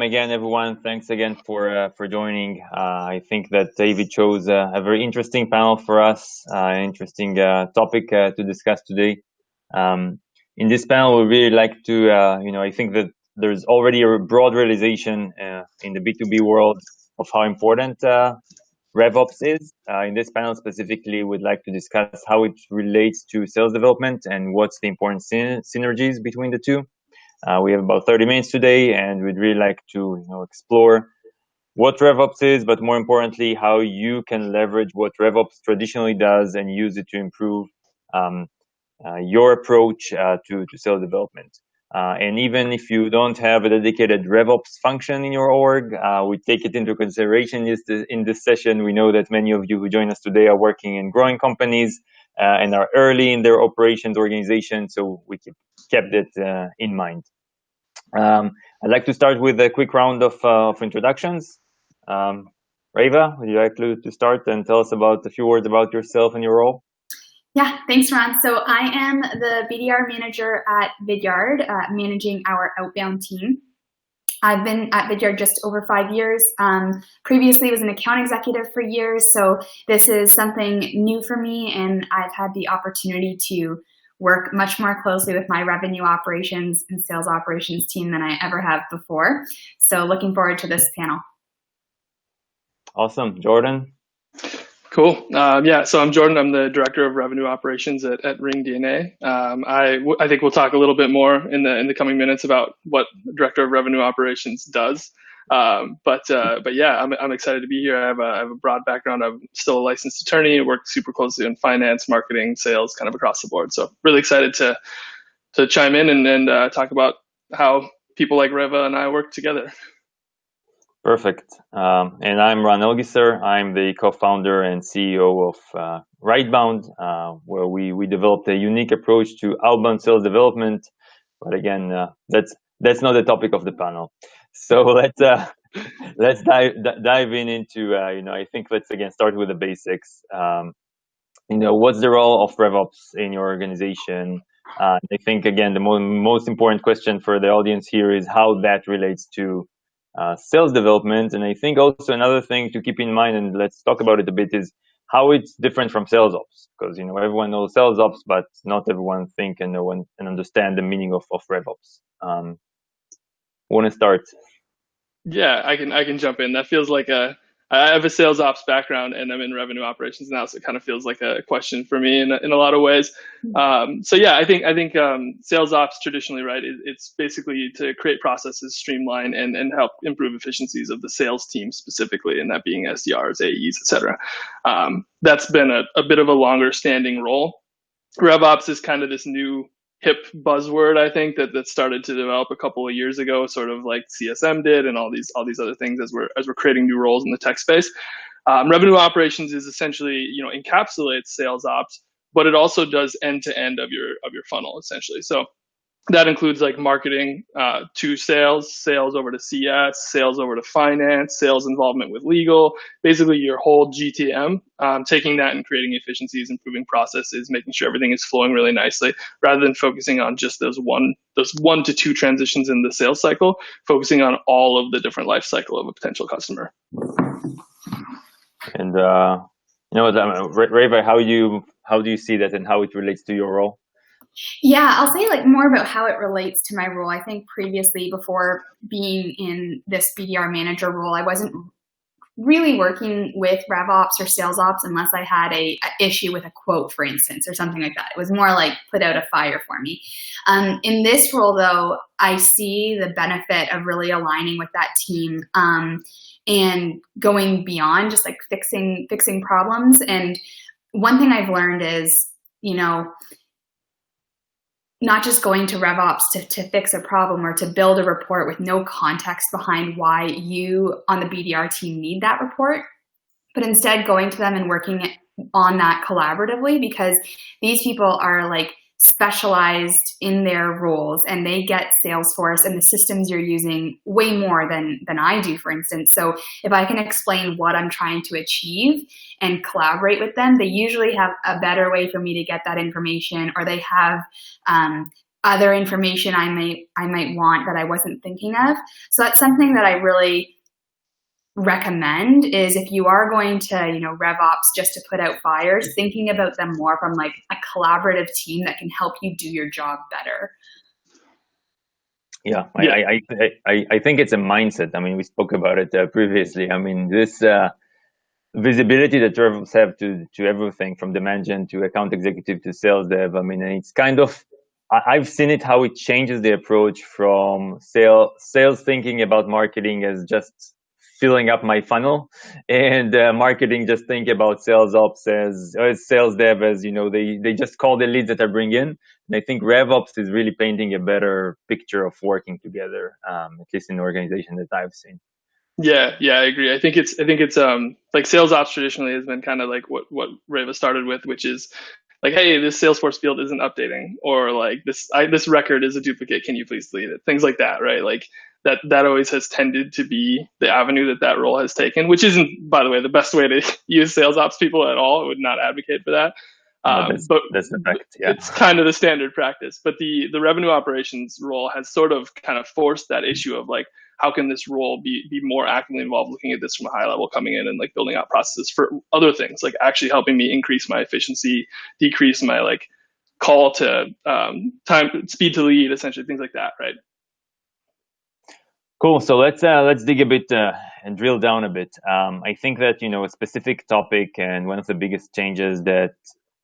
again, everyone. Thanks again for joining. I think that David chose a very interesting panel for us, an interesting topic to discuss today. In this panel, we really like to, I think that there's already a broad realization in the B2B world of how important RevOps is. In this panel specifically, we'd like to discuss how it relates to sales development and what's the important synergies between the two. We have about 30 minutes today, and we'd really like to explore what RevOps is, but more importantly, how you can leverage what RevOps traditionally does and use it to improve your approach to sales development. And even if you don't have a dedicated RevOps function in your org, we take it into consideration in this session. We know that many of you who join us today are working in growing companies and are early in their operations organization, so we kept it in mind. I'd like to start with a quick round of introductions. Reva, would you like to start and tell us about a few words about yourself and your role? Yeah, thanks, Ron. So I am the BDR manager at Vidyard, managing our Outbound team. I've been at Vidyard just over 5 years. Previously, I was an account executive for years, so this is something new for me, and I've had the opportunity to work much more closely with my revenue operations and sales operations team than I ever have before. So looking forward to this panel. Awesome. Jordan? Cool. So I'm Jordan. I'm the Director of Revenue Operations at Ring DNA. I think we'll talk a little bit more in the coming minutes about what the Director of Revenue Operations does. But yeah, I'm excited to be here. I have a broad background. I'm still a licensed attorney. I work super closely in finance, marketing, sales, kind of across the board. So really excited to chime in and talk about how people like Reva and I work together. Perfect. And I'm Ron Elgiser. I'm the co-founder and CEO of Outbound, where we developed a unique approach to outbound sales development. But again, that's not the topic of the panel. So let's dive into I think let's again start with the basics. What's the role of RevOps in your organization? I think again the most important question for the audience here is how that relates to sales development. And I think also another thing to keep in mind, and let's talk about it a bit, is how it's different from sales ops, because everyone knows sales ops, but not everyone think and know and understand the meaning of RevOps. Want to start? Yeah, I can jump in. That feels like I have a sales ops background and I'm in revenue operations now, so it kind of feels like a question for me in a lot of ways. So yeah, I think sales ops traditionally, right? It's basically to create processes, streamline, and help improve efficiencies of the sales team specifically, and that being SDRs, AEs, etc. That's been a bit of a longer standing role. RevOps is kind of this new hip buzzword, I think, that started to develop a couple of years ago, sort of like CSM did, and all these other things as we're creating new roles in the tech space. Revenue operations is essentially encapsulates sales ops, but it also does end to end of your funnel essentially. So that includes like marketing to sales over to CS, sales over to finance, sales involvement with legal, basically your whole GTM, taking that and creating efficiencies, improving processes, making sure everything is flowing really nicely, rather than focusing on just those one to two transitions in the sales cycle, focusing on all of the different life cycle of a potential customer. And Reva, how do you see that and how it relates to your role? Yeah, I'll say like more about how it relates to my role. I think previously, before being in this BDR manager role, I wasn't really working with RevOps or sales ops unless I had a issue with a quote, for instance, or something like that. It was more like put out a fire for me. In this role, though, I see the benefit of really aligning with that team and going beyond just like fixing problems. And one thing I've learned is, not just going to RevOps to fix a problem or to build a report with no context behind why you on the BDR team need that report, but instead going to them and working on that collaboratively, because these people are like specialized in their roles and they get Salesforce and the systems you're using way more than I do, for instance. So if I can explain what I'm trying to achieve and collaborate with them, they usually have a better way for me to get that information, or they have other information I might want that I wasn't thinking of. So that's something that I really recommend, is if you are going to, RevOps just to put out fires, thinking about them more from like a collaborative team that can help you do your job better. Yeah, I think it's a mindset. I mean, we spoke about it previously. I mean, this visibility that RevOps have to everything from demand gen to account executive to sales dev. I mean, it's kind of, I've seen it, how it changes the approach from sales thinking about marketing as just filling up my funnel, and marketing just think about sales ops as sales dev as, they just call the leads that I bring in. And I think RevOps is really painting a better picture of working together, at least in the organization that I've seen. Yeah, I agree. I think it's like sales ops traditionally has been kind of like what Reva started with, which is like, hey, this Salesforce field isn't updating, or like this record is a duplicate. Can you please delete it? Things like that, right? Like that always has tended to be the avenue that role has taken, which isn't, by the way, the best way to use sales ops people at all. I would not advocate for that. But that's the fact. Yeah, it's kind of the standard practice. But the revenue operations role has sort of kind of forced that issue of like, how can this role be more actively involved, looking at this from a high level, coming in and like building out processes for other things, like actually helping me increase my efficiency, decrease my like call to speed to lead, essentially things like that, right? Cool. So let's dig a bit and drill down a bit. I think that, a specific topic, and one of the biggest changes that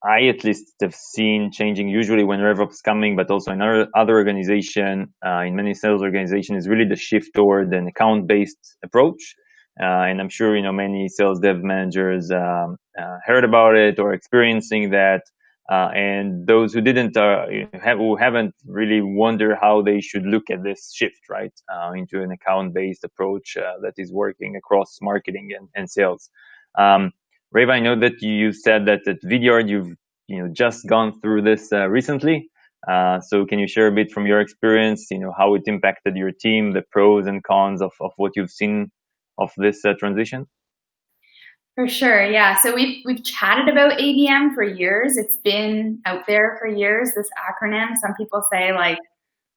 I at least have seen changing usually when RevOps coming, but also in other organization, in many sales organizations, is really the shift toward an account-based approach. And I'm sure, many sales dev managers heard about it or experiencing that. And those who didn't, who haven't really wonder how they should look at this shift, right, into an account-based approach that is working across marketing and sales. Reva, I know that you said that at Vidyard you've just gone through this recently. So can you share a bit from your experience, how it impacted your team, the pros and cons of what you've seen of this transition? For sure, yeah. So we've chatted about ABM for years. It's been out there for years, this acronym. Some people say like,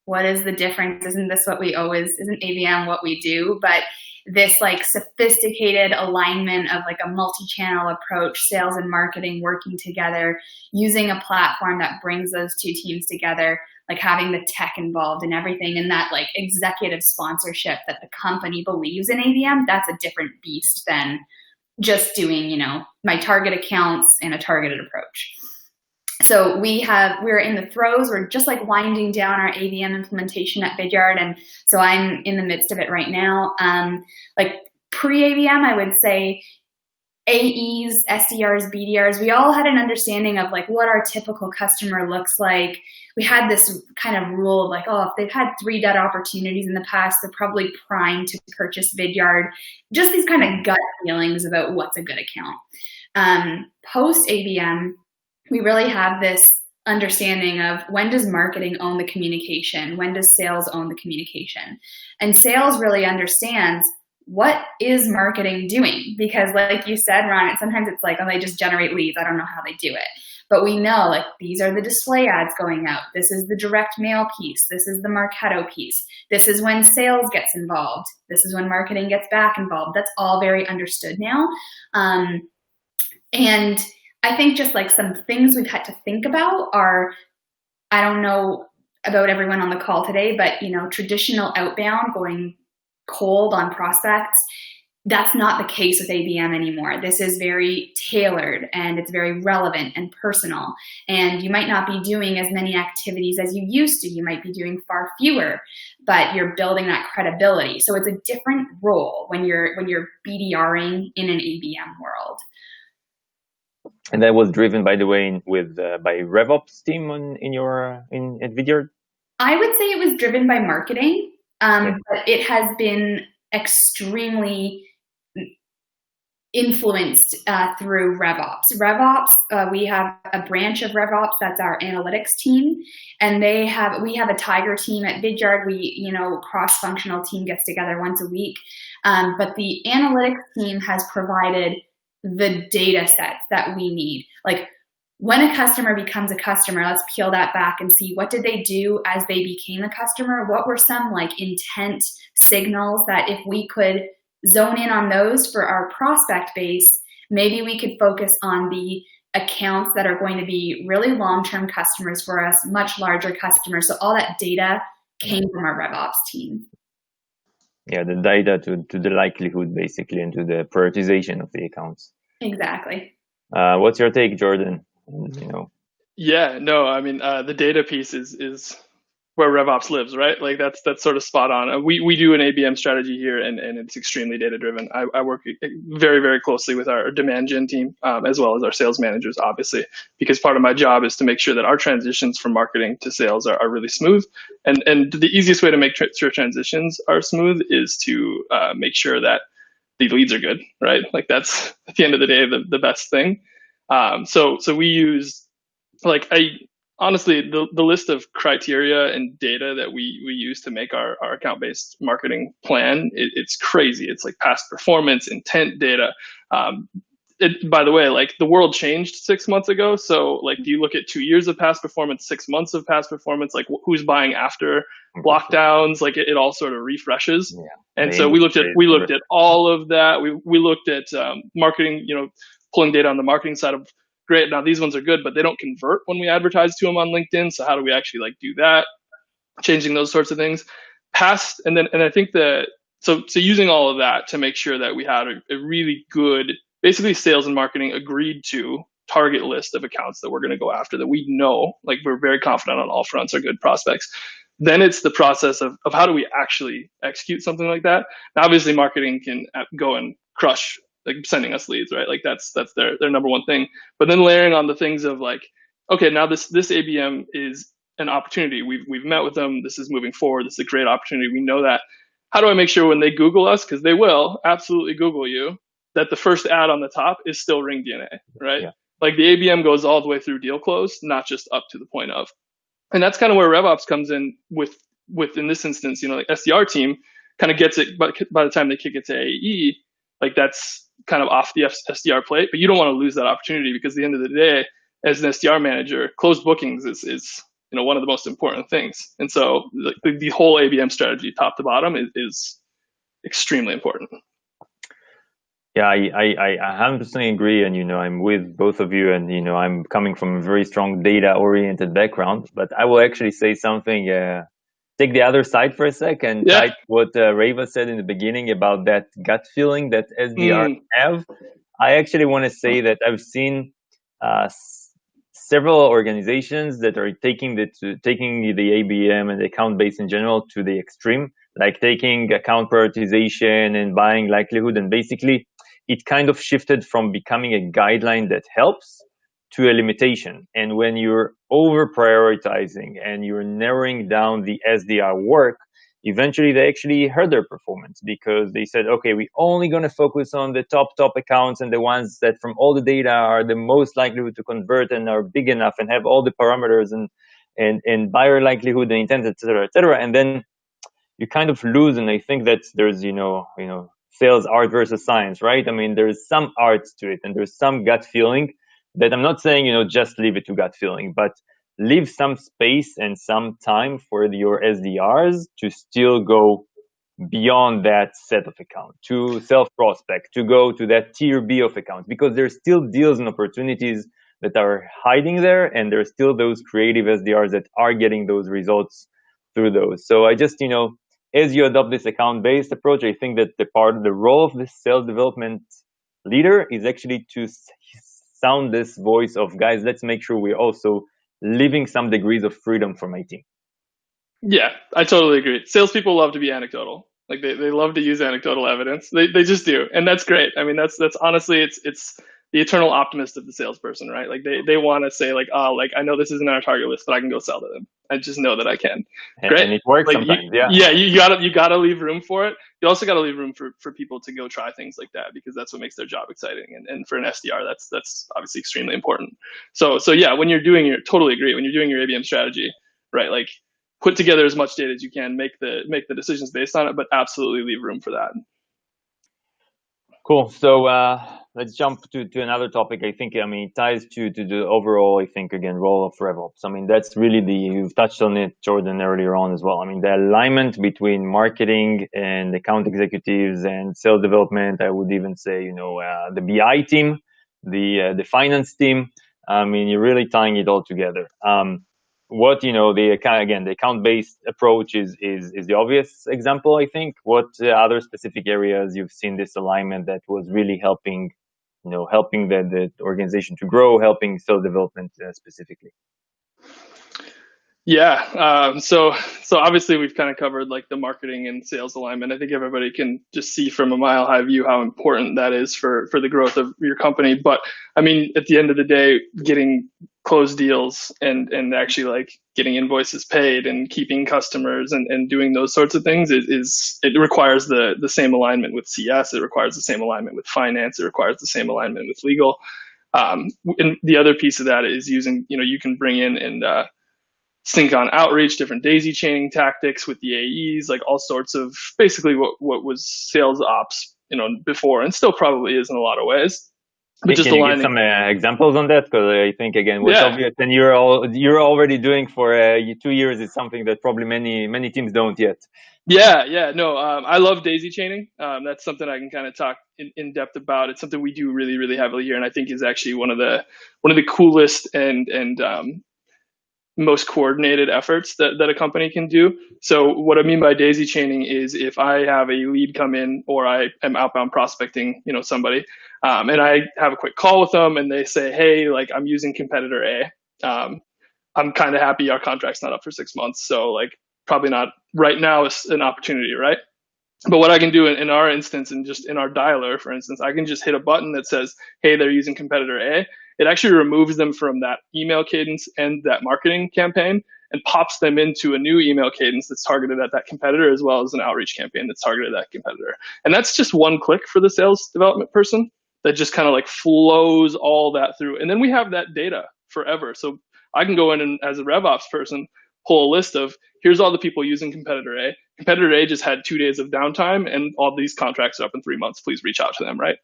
what is the difference? Isn't ABM what we do? But this like sophisticated alignment of like a multi-channel approach, sales and marketing working together, using a platform that brings those two teams together, like having the tech involved and everything, and that like executive sponsorship that the company believes in ABM, that's a different beast than just doing, my target accounts and a targeted approach. So we're in the throes, we're just like winding down our ABM implementation at Vidyard. And so I'm in the midst of it right now. Like pre-ABM, I would say AEs, SDRs, BDRs, we all had an understanding of like what our typical customer looks like. We had this kind of rule of like, if they've had 3 dead opportunities in the past, they're probably primed to purchase Vidyard. Just these kind of gut feelings about what's a good account. Post ABM, we really have this understanding of when does marketing own the communication? When does sales own the communication? And sales really understands what is marketing doing? Because like you said, Ron, sometimes it's like, they just generate leads. I don't know how they do it. But we know like these are the display ads going out. This is the direct mail piece. This is the Marketo piece. This is when sales gets involved. This is when marketing gets back involved. That's all very understood now. And I think just like some things we've had to think about are, I don't know about everyone on the call today, but traditional outbound, going cold on prospects, that's not the case with ABM anymore. This is very tailored and it's very relevant and personal. And you might not be doing as many activities as you used to. You might be doing far fewer, but you're building that credibility. So it's a different role when you're BDRing in an ABM world. And that was driven, by the way, by RevOps team at Vidyard? I would say it was driven by marketing, but it has been extremely influenced through RevOps. RevOps, we have a branch of RevOps that's our analytics team, and we have a tiger team at Vidyard. We, cross-functional team gets together once a week, but the analytics team has provided the data set that we need. Like when a customer becomes a customer, let's peel that back and see what did they do as they became a customer? What were some like intent signals that if we could zone in on those for our prospect base, maybe we could focus on the accounts that are going to be really long-term customers for us, much larger customers. So all that data came from our RevOps team. Yeah, the data to the likelihood, basically, and to the prioritization of the accounts. Exactly. What's your take, Jordan? Yeah, no, I mean, the data piece is where RevOps lives, right? Like that's sort of spot on. We do an ABM strategy here, and it's extremely data driven. I work very, very closely with our demand gen team, as well as our sales managers, obviously, because part of my job is to make sure that our transitions from marketing to sales are really smooth. And the easiest way to make sure transitions are smooth is to make sure that the leads are good, right? Like that's at the end of the day the best thing. So we use honestly, the list of criteria and data that we use to make our account-based marketing plan, it's crazy. It's like past performance, intent data. By the way, like the world changed 6 months ago. So like, do you look at 2 years of past performance, 6 months of past performance, like who's buying after lockdowns, like it all sort of refreshes. Yeah. And so we looked at all of that. We looked at marketing, pulling data on the marketing side of, great, now these ones are good, but they don't convert when we advertise to them on LinkedIn. So how do we actually like do that? Changing those sorts of things. And I think that, so using all of that to make sure that we had a really good, basically sales and marketing agreed to target list of accounts that we're going to go after, that we know, like we're very confident on all fronts are good prospects. Then it's the process of how do we actually execute something like that. Now, obviously marketing can go and crush like sending us leads, right? Like that's their number one thing. But then layering on the things of like, okay, now this ABM is an opportunity. We've met with them. This is moving forward. This is a great opportunity. We know that. How do I make sure when they Google us, because they will absolutely Google you, that the first ad on the top is still Ring DNA, right? Yeah. Like the ABM goes all the way through deal close, not just up to the point of. And that's kind of where RevOps comes in with in this instance, like SDR team kind of gets it, but by the time they kick it to AE, like that's kind of off the SDR plate, but you don't want to lose that opportunity, because at the end of the day, as an SDR manager, closed bookings is one of the most important things. And so the whole ABM strategy, top to bottom, is extremely important. Yeah, I 100% agree, and I'm with both of you, and I'm coming from a very strong data-oriented background, but I will actually say something. Take the other side for a second. Yeah. Like what Reva said in the beginning about that gut feeling that SDR have. I actually want to say that I've seen several organizations that are taking the ABM and the account base in general to the extreme, like taking account prioritization and buying likelihood, and basically it kind of shifted from becoming a guideline that helps to a limitation. And when you're over prioritizing and you're narrowing down the SDR work, eventually they actually hurt their performance, because they said, okay, we're only going to focus on the top accounts and the ones that from all the data are the most likely to convert and are big enough and have all the parameters and buyer likelihood and intent, et cetera. And then you kind of lose. And I think that there's, sales art versus science, right? I mean, there's some art to it, and there's some gut feeling that I'm not saying, just leave it to gut feeling, but leave some space and some time for your SDRs to still go beyond that set of accounts, to self-prospect, to go to that tier B of accounts, because there's still deals and opportunities that are hiding there, and there's still those creative SDRs that are getting those results through those. So I just, as you adopt this account-based approach, I think that the role of the sales development leader is actually to sound this voice of, guys, let's make sure we're also leaving some degrees of freedom for my team. Yeah, I totally agree. Salespeople love to be anecdotal. Like they love to use anecdotal evidence. They just do. And that's great. I mean, that's honestly, it's the eternal optimist of the salesperson, right? Like they want to say like, oh, like I know this isn't our target list, but I can go sell to them. I just know that I can. Great. And it works like, sometimes. Yeah, you gotta leave room for it. You also gotta leave room for people to go try things like that, because that's what makes their job exciting. And for an SDR, that's obviously extremely important. So yeah, when you're doing totally agree. When you're doing your ABM strategy, right? Like put together as much data as you can, make the decisions based on it, but absolutely leave room for that. Cool. So let's jump to another topic. I think, I mean, it ties to the overall, I think, again, role of RevOps. I mean, that's really you've touched on it, Jordan, earlier on as well. I mean, the alignment between marketing and account executives and sales development, I would even say, the BI team, the finance team. I mean, you're really tying it all together. The account-based approach is the obvious example, I think. What other specific areas you've seen this alignment that was really helping the organization to grow, helping sales development specifically? Yeah. So obviously we've kind of covered like the marketing and sales alignment. I think everybody can just see from a mile high view how important that is for the growth of your company. But I mean, at the end of the day, getting closed deals and actually like getting invoices paid and keeping customers and doing those sorts of things it requires the same alignment with CS. It requires the same alignment with finance. It requires the same alignment with legal. And the other piece of that is using, you can bring in and sync on outreach, different daisy chaining tactics with the AEs, like all sorts of basically what was sales ops, before, and still probably is in a lot of ways. But just can you give some examples on that? Because I think, again, what's obvious and you're already doing for 2 years is something that probably many teams don't yet. Yeah, no, I love daisy chaining. That's something I can kind of talk in depth about. It's something we do really, really heavily here, and I think is actually one of the coolest and most coordinated efforts that a company can do. So what I mean by daisy chaining is if I have a lead come in or I am outbound prospecting, somebody, and I have a quick call with them and they say, hey, like I'm using competitor A. I'm kind of happy our contract's not up for 6 months. So like probably not right now is an opportunity, right? But what I can do in our instance and just in our dialer, for instance, I can just hit a button that says, hey, they're using competitor A. It actually removes them from that email cadence and that marketing campaign and pops them into a new email cadence that's targeted at that competitor, as well as an outreach campaign that's targeted at that competitor. And that's just one click for the sales development person that just kind of like flows all that through. And then we have that data forever. So I can go in and as a RevOps person, pull a list of here's all the people using competitor A. Competitor A just had 2 days of downtime and all these contracts are up in 3 months. Please reach out to them, right?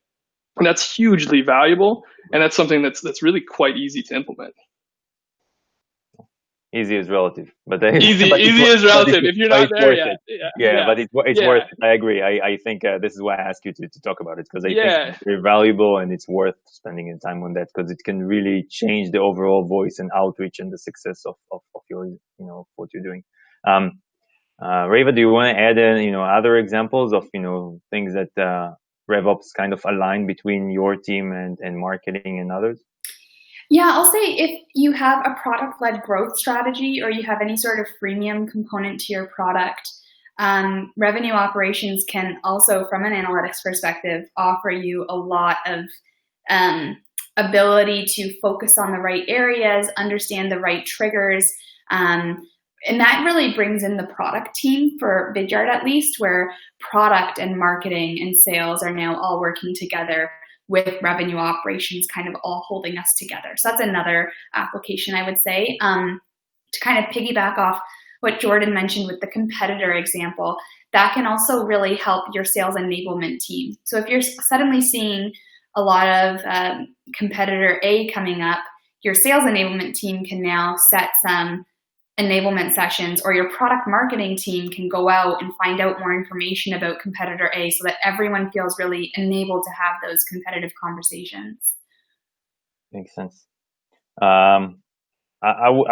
And that's hugely valuable. And that's something that's really quite easy to implement. Easy is relative, but easy is relative if you're not there yet. Yeah, but it's worth it. I agree. I think this is why I asked you to talk about it, because I think it's very valuable and it's worth spending your time on that, because it can really change the overall voice and outreach and the success of your what you're doing. Reva, do you want to add other examples of things that RevOps kind of align between your team and marketing and others? Yeah, I'll say if you have a product-led growth strategy or you have any sort of freemium component to your product, revenue operations can also, from an analytics perspective, offer you a lot of ability to focus on the right areas, understand the right triggers, and that really brings in the product team for Vidyard, at least, where product and marketing and sales are now all working together with revenue operations kind of all holding us together. So that's another application, I would say. To kind of piggyback off what Jordan mentioned with the competitor example, that can also really help your sales enablement team. So if you're suddenly seeing a lot of competitor A coming up, your sales enablement team can now set some enablement sessions, or your product marketing team can go out and find out more information about competitor A so that everyone feels really enabled to have those competitive conversations. Makes sense. I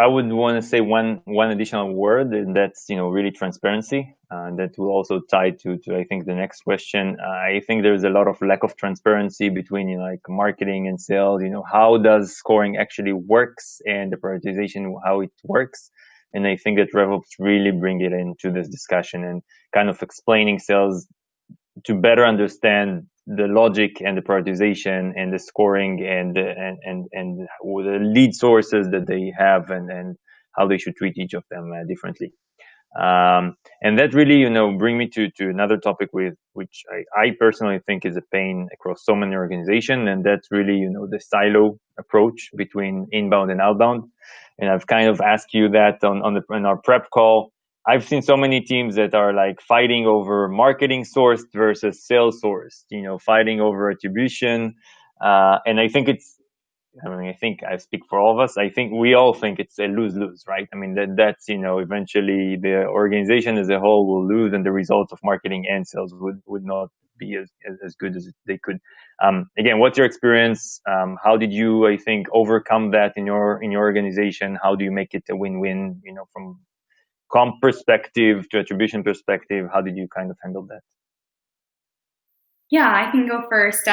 would want to say one additional word, and that's really transparency. That will also tie to I think the next question. I think there's a lot of lack of transparency between like marketing and sales. How does scoring actually works and the prioritization, how it works. And I think that RevOps really bring it into this discussion and kind of explaining sales to better understand the logic and the prioritization and the scoring and the lead sources that they have and how they should treat each of them differently. And that really, bring me to another topic which I personally think is a pain across so many organizations, and that's really, the silo approach between inbound and outbound. And I've kind of asked you that on our prep call. I've seen so many teams that are like fighting over marketing sourced versus sales sourced, fighting over attribution. And I think I think I speak for all of us. I think we all think it's a lose-lose, right? I mean, that's, eventually the organization as a whole will lose, and the results of marketing and sales would not be as good as they could. Again, what's your experience? How did you, I think, overcome that in your organization? How do you make it a win-win, from comp perspective to attribution perspective? How did you kind of handle that? Yeah, I can go first.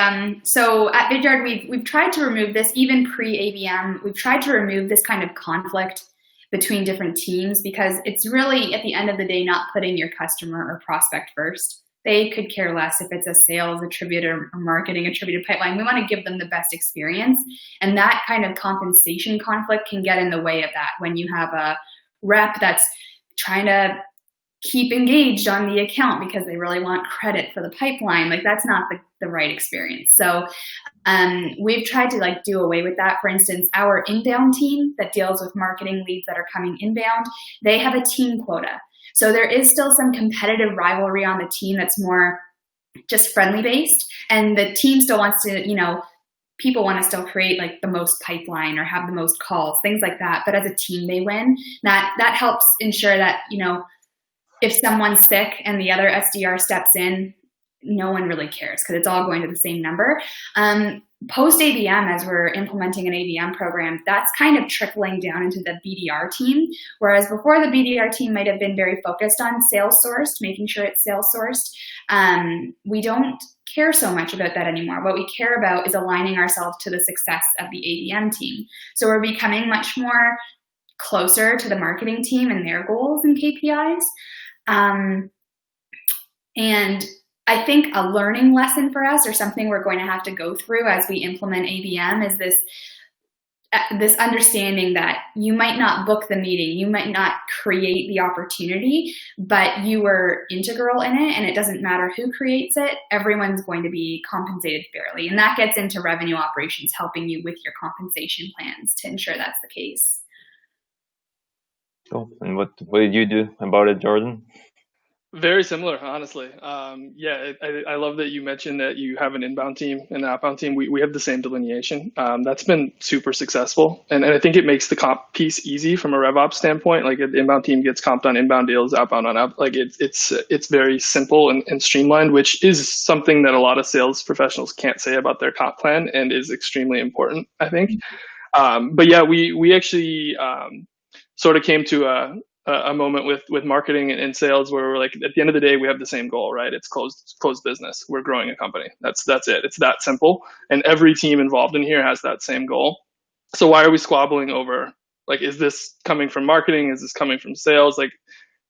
So at Vidyard, we've tried to remove this, even pre-ABM. We've tried to remove this kind of conflict between different teams, because it's really, at the end of the day, not putting your customer or prospect first. They could care less if it's a sales attributed or marketing attributed pipeline. We want to give them the best experience. And that kind of compensation conflict can get in the way of that when you have a rep that's trying to keep engaged on the account because they really want credit for the pipeline. Like, that's not the right experience. So we've tried to do away with that. For instance, our inbound team that deals with marketing leads that are coming inbound, they have a team quota. So there is still some competitive rivalry on the team that's more just friendly based. And the team still wants to, people want to still create the most pipeline or have the most calls, things like that. But as a team, they win. That helps ensure that, if someone's sick and the other SDR steps in, no one really cares because it's all going to the same number. Post ABM, as we're implementing an ABM program, that's kind of trickling down into the BDR team. Whereas before, the BDR team might have been very focused on sales sourced, making sure it's sales sourced. We don't care so much about that anymore. What we care about is aligning ourselves to the success of the ABM team. So we're becoming much more closer to the marketing team and their goals and KPIs. And I think a learning lesson for us, or something we're going to have to go through as we implement ABM, is this understanding that you might not book the meeting, you might not create the opportunity, but you were integral in it, and it doesn't matter who creates it, everyone's going to be compensated fairly. And that gets into revenue operations, helping you with your compensation plans to ensure that's the case. Cool. And what did you do about it, Jordan? Very similar, honestly. I love that you mentioned that you have an inbound team and an outbound team. We have the same delineation. That's been super successful. And I think it makes the comp piece easy from a RevOps standpoint. Like, the inbound team gets comped on inbound deals, outbound on out. Like, it's very simple and streamlined, which is something that a lot of sales professionals can't say about their comp plan, and is extremely important, I think. But yeah, we actually sort of came to a moment with marketing and sales where we're like, at the end of the day, we have the same goal, right? It's closed business. We're growing a company. That's it. It's that simple. And every team involved in here has that same goal. So why are we squabbling over, is this coming from marketing? Is this coming from sales? Like,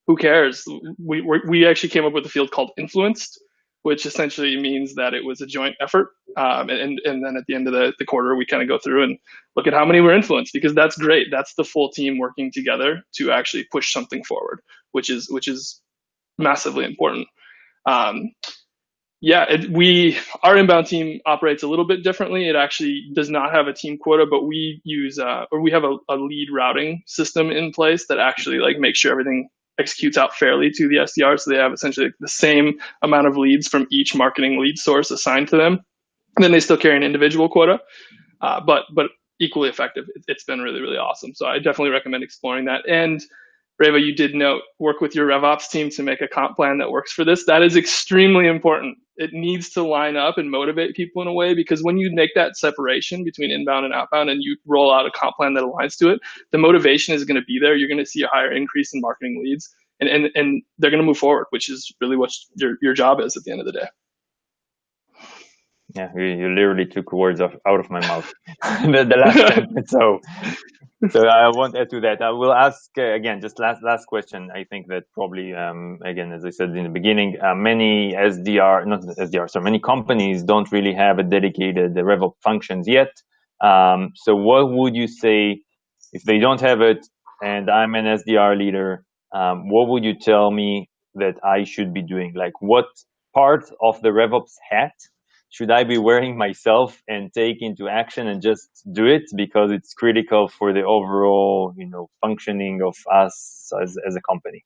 who cares? We actually came up with a field called influenced, which essentially means that it was a joint effort. And then at the end of the quarter, we kind of go through and look at how many were influenced, because that's great. That's the full team working together to actually push something forward, which is massively important. Our inbound team operates a little bit differently. It actually does not have a team quota, but we use, we have a lead routing system in place that actually makes sure everything executes out fairly to the SDR. So they have essentially the same amount of leads from each marketing lead source assigned to them. And then they still carry an individual quota, but equally effective. It's been really, really awesome. So I definitely recommend exploring that. And Reva, you did note, work with your RevOps team to make a comp plan that works for this. That is extremely important. It needs to line up and motivate people in a way, because when you make that separation between inbound and outbound and you roll out a comp plan that aligns to it, the motivation is going to be there. You're going to see a higher increase in marketing leads, and they're going to move forward, which is really what your job is at the end of the day. Yeah, you literally took words out of my mouth. the last sentence. So I won't add to that. I will ask again, just last question. I think that probably, again, as I said in the beginning, many many companies don't really have a dedicated RevOps functions yet. So what would you say if they don't have it, and I'm an SDR leader? What would you tell me that I should be doing? Like, what part of the RevOps hat should I be wearing myself and take into action and just do it because it's critical for the overall, functioning of us as a company?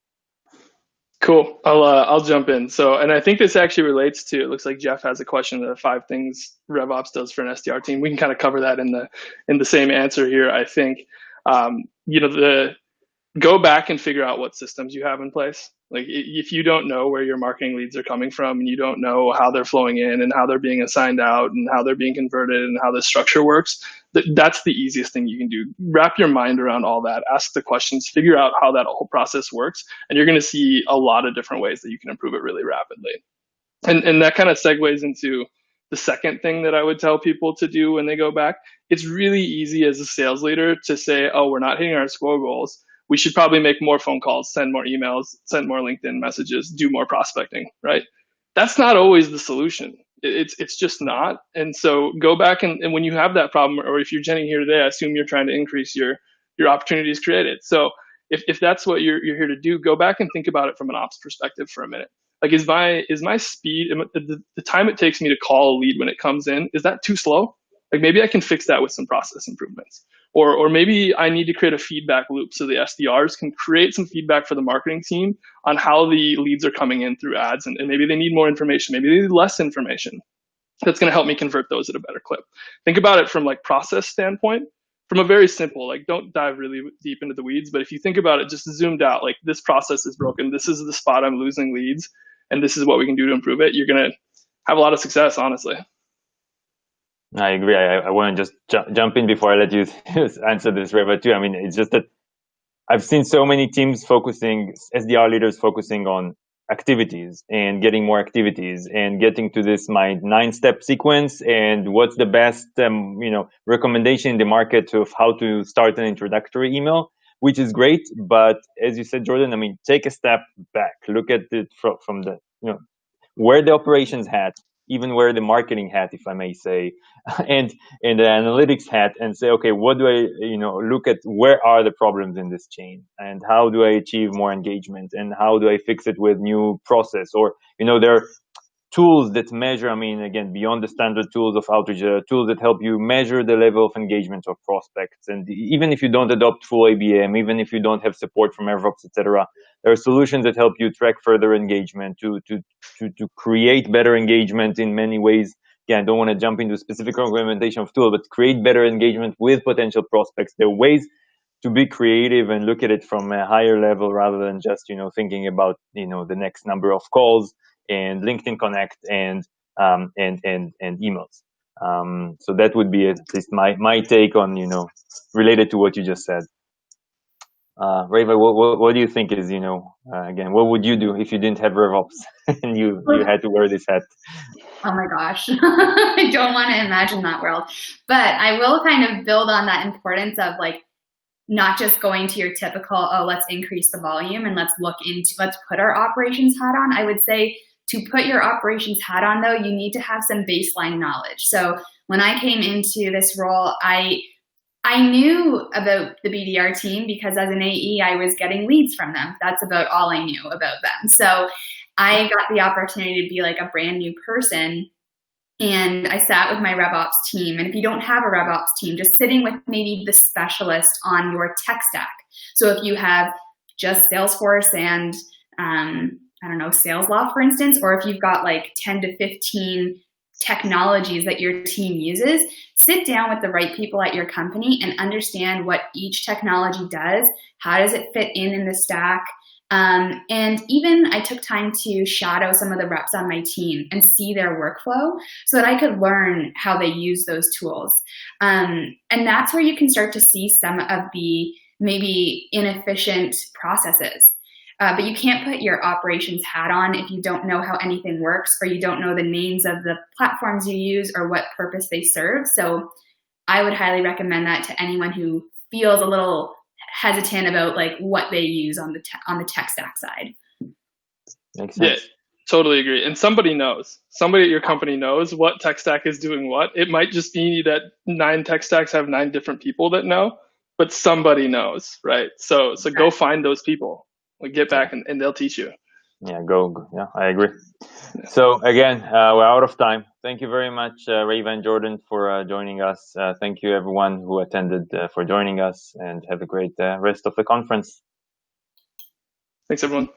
Cool. I'll jump in. So, and I think this actually relates to, it looks like Jeff has a question, the 5 things RevOps does for an SDR team. We can kind of cover that in the same answer here, I think. Go back and figure out what systems you have in place. Like if you don't know where your marketing leads are coming from and you don't know how they're flowing in and how they're being assigned out and how they're being converted and how the structure works, that's the easiest thing you can do. Wrap your mind around all that, ask the questions, figure out how that whole process works, and you're going to see a lot of different ways that you can improve it really rapidly. And that kind of segues into the second thing that I would tell people to do when they go back. It's really easy as a sales leader to say, oh, we're not hitting our score goals. We should probably make more phone calls, send more emails, send more LinkedIn messages, do more prospecting, right? That's not always the solution. It's just not. And so go back and when you have that problem, or if you're Jenny here today, I assume you're trying to increase your opportunities created. So if that's what you're here to do, go back and think about it from an ops perspective for a minute. Like, is my speed, the time it takes me to call a lead when it comes in, is that too slow? Like maybe I can fix that with some process improvements. Or maybe I need to create a feedback loop so the SDRs can create some feedback for the marketing team on how the leads are coming in through ads. And maybe they need more information. Maybe they need less information. That's going to help me convert those at a better clip. Think about it from like process standpoint, from a very simple, like don't dive really deep into the weeds. But if you think about it, just zoomed out, like this process is broken. This is the spot I'm losing leads. And this is what we can do to improve it. You're going to have a lot of success, honestly. I agree. I want to just jump in before I let you answer this, Reva, too. I mean, it's just that I've seen so many teams SDR leaders focusing on activities and getting more activities and getting to my 9-step sequence and what's the best, recommendation in the market of how to start an introductory email, which is great. But as you said, Jordan, I mean, take a step back, look at it from the, where the operations hat, even where the marketing hat, if I may say, and the analytics hat, and say, okay, what do I, look at where are the problems in this chain, and how do I achieve more engagement, and how do I fix it with new process, or there are tools that measure. I mean, again, beyond the standard tools of outreach, tools that help you measure the level of engagement of prospects. And even if you don't adopt full ABM, even if you don't have support from RevOps, etc., there are solutions that help you track further engagement to create better engagement in many ways. Again, I don't want to jump into specific implementation of tool, but create better engagement with potential prospects. There are ways to be creative and look at it from a higher level rather than just, thinking about, the next number of calls and LinkedIn Connect and emails. So that would be at least my take on, related to what you just said. Reva, what do you think is, again, what would you do if you didn't have RevOps and you had to wear this hat? Oh my gosh, I don't want to imagine that world. But I will kind of build on that importance of like, not just going to your typical, oh, let's increase the volume and let's put our operations hat on. I would say to put your operations hat on, though, you need to have some baseline knowledge. So when I came into this role, I knew about the BDR team because as an AE, I was getting leads from them. That's about all I knew about them. So I got the opportunity to be like a brand new person. And I sat with my RevOps team. And if you don't have a RevOps team, just sitting with maybe the specialist on your tech stack. So if you have just Salesforce and, SalesLoft, for instance, or if you've got like 10 to 15 technologies that your team uses, sit down with the right people at your company and understand what each technology does. How does it fit in the stack? And even I took time to shadow some of the reps on my team and see their workflow so that I could learn how they use those tools. And that's where you can start to see some of the maybe inefficient processes. But you can't put your operations hat on if you don't know how anything works or you don't know the names of the platforms you use or what purpose they serve. So I would highly recommend that to anyone who feels a little hesitant about like what they use on the tech stack side. Makes sense. Yeah, totally agree. And somebody at your company knows what tech stack is doing what. It might just be that 9 tech stacks have 9 different people that know, but somebody knows, right? So go find those people. Like get back and they'll teach you. Yeah, go. Yeah, I agree. Yeah. So again, we're out of time. Thank you very much, Reva and Jordan, for joining us. Thank you everyone who attended for joining us, and have a great rest of the conference. Thanks everyone.